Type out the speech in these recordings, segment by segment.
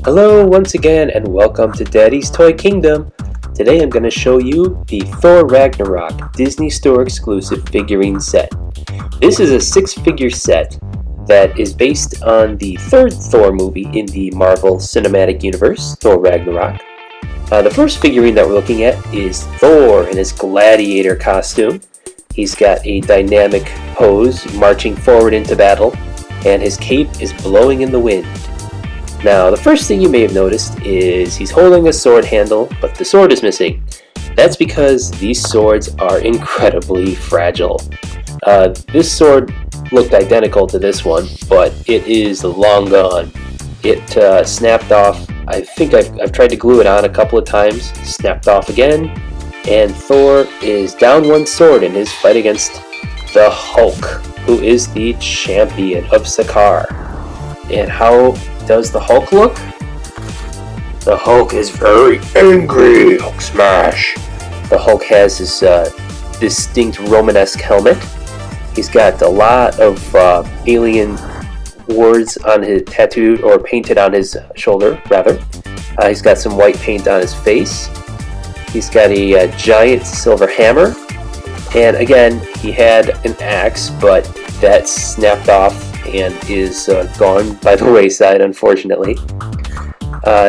Hello once again and welcome to Daddy's Toy Kingdom. Today I'm going to show you the Thor Ragnarok Disney Store exclusive figurine set. This is a 6-figure set that is based on the third Thor movie in the Marvel Cinematic Universe, Thor Ragnarok. The first figurine that we're looking at is Thor in his gladiator costume. He's got a dynamic pose marching forward into battle, and his cape is blowing in the wind. Now, the first thing you may have noticed is he's holding a sword handle, but the sword is missing. That's because these swords are incredibly fragile. This sword looked identical to this one, but it is long gone. It snapped off. I think I've tried to glue it on a couple of times, snapped off again, and Thor is down one sword in his fight against the Hulk, who is the champion of Sakaar. And how does the Hulk look? The Hulk is very angry. Hulk smash. The Hulk has his distinct Romanesque helmet. He's got a lot of alien words on his tattooed or painted on his shoulder, rather. He's got some white paint on his face. He's got a giant silver hammer. And again, he had an axe, but that snapped off and is gone by the wayside, unfortunately.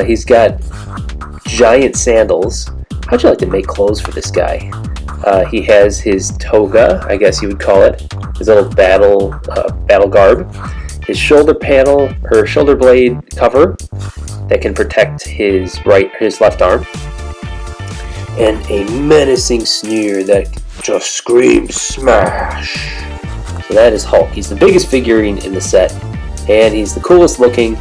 He's got giant sandals. How'd you like to make clothes for this guy? He has his toga, I guess you would call it, his little battle garb, his shoulder blade cover that can protect his left arm, and a menacing sneer that just screams smash. So that is Hulk. He's the biggest figurine in the set, and he's the coolest looking,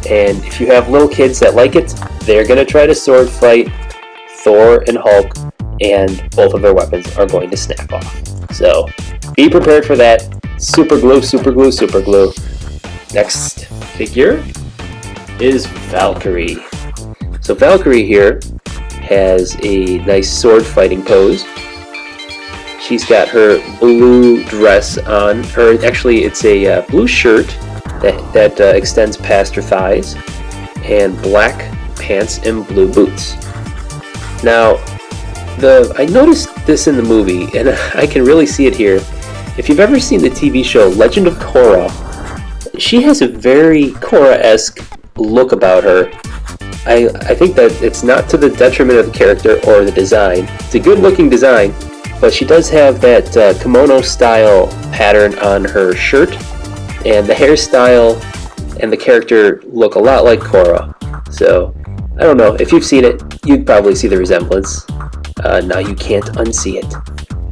and if you have little kids that like it, they're going to try to sword fight Thor and Hulk, and both of their weapons are going to snap off. So be prepared for that. Super glue, super glue, super glue. Next figure is Valkyrie. So Valkyrie here has a nice sword fighting pose. She's got her blue dress on, or actually it's a blue shirt that extends past her thighs, and black pants and blue boots. Now, I noticed this in the movie, and I can really see it here. If you've ever seen the TV show Legend of Korra, she has a very Korra-esque look about her. I think that it's not to the detriment of the character or the design. It's a good-looking design, but she does have that kimono-style pattern on her shirt, and the hairstyle and the character look a lot like Korra. So, I don't know, if you've seen it, you'd probably see the resemblance. Now you can't unsee it.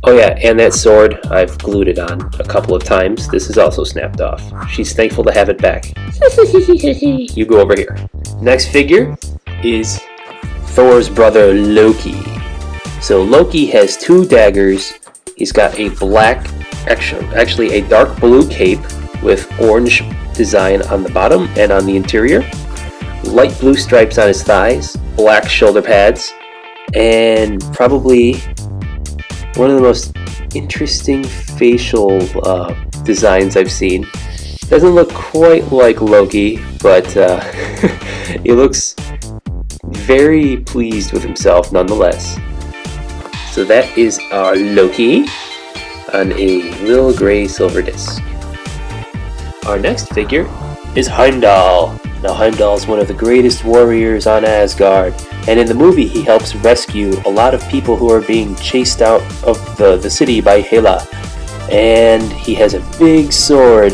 Oh yeah, and that sword, I've glued it on a couple of times. This is also snapped off. She's thankful to have it back. You go over here. Next figure is Thor's brother Loki. So Loki has 2 daggers. He's got a actually a dark blue cape with orange design on the bottom and on the interior, light blue stripes on his thighs, black shoulder pads, and probably one of the most interesting facial designs I've seen. Doesn't look quite like Loki, but he looks very pleased with himself nonetheless. So that is our Loki on a little gray silver disc. Our next figure is Heimdall. Now Heimdall is one of the greatest warriors on Asgard, and in the movie he helps rescue a lot of people who are being chased out of the city by Hela. And he has a big sword,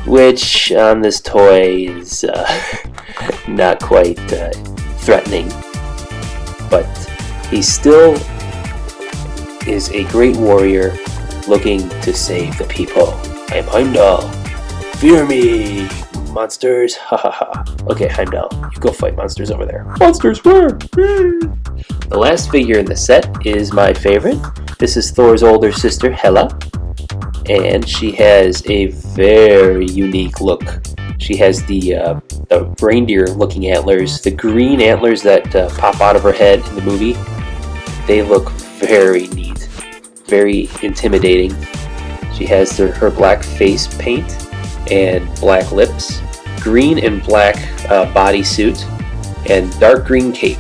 which on this toy is not quite threatening, but he still is a great warrior looking to save the people. I am Heimdall. Fear me, monsters. Ha ha ha. Okay, Heimdall, you go fight monsters over there. Monsters where? The last figure in the set is my favorite. This is Thor's older sister, Hela, and she has a very unique look. She has the reindeer-looking antlers, the green antlers that pop out of her head in the movie. They look very neat, very intimidating. She has her black face paint and black lips, green and black bodysuit and dark green cape.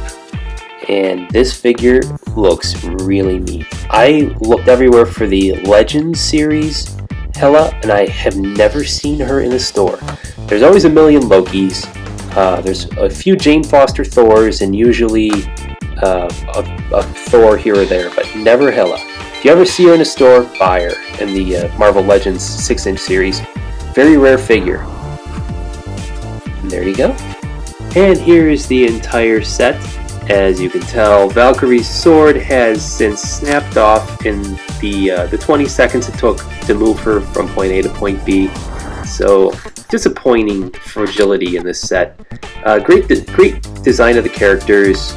And this figure looks really neat. I looked everywhere for the Legends series Hela, and I have never seen her in a store. There's always a million Lokis. There's a few Jane Foster Thors, and usually a Thor here or there, but never Hela. If you ever see her in a store, buy her in the Marvel Legends 6-inch series. Very rare figure. And there you go. And here is the entire set. As you can tell, Valkyrie's sword has since snapped off in the 20 seconds it took to move her from point A to point B. So, disappointing fragility in this set. Great design of the characters.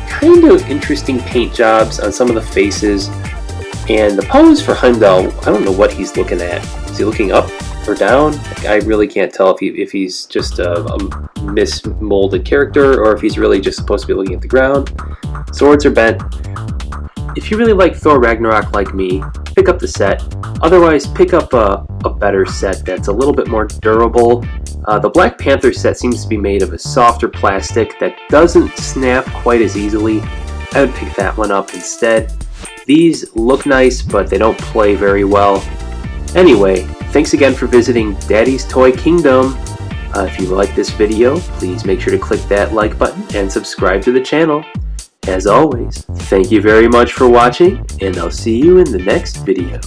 Kind of interesting paint jobs on some of the faces. And the pose for Heimdall, I don't know what he's looking at. Is he looking up or down? I really can't tell if he's just a mismolded character or if he's really just supposed to be looking at the ground. Swords are bent. If you really like Thor Ragnarok like me, pick up the set. Otherwise, pick up a better set that's a little bit more durable. The Black Panther set seems to be made of a softer plastic that doesn't snap quite as easily. I would pick that one up instead. These look nice, but they don't play very well. Anyway, thanks again for visiting Daddy's Toy Kingdom. If you like this video, please make sure to click that like button and subscribe to the channel. As always, thank you very much for watching, and I'll see you in the next video.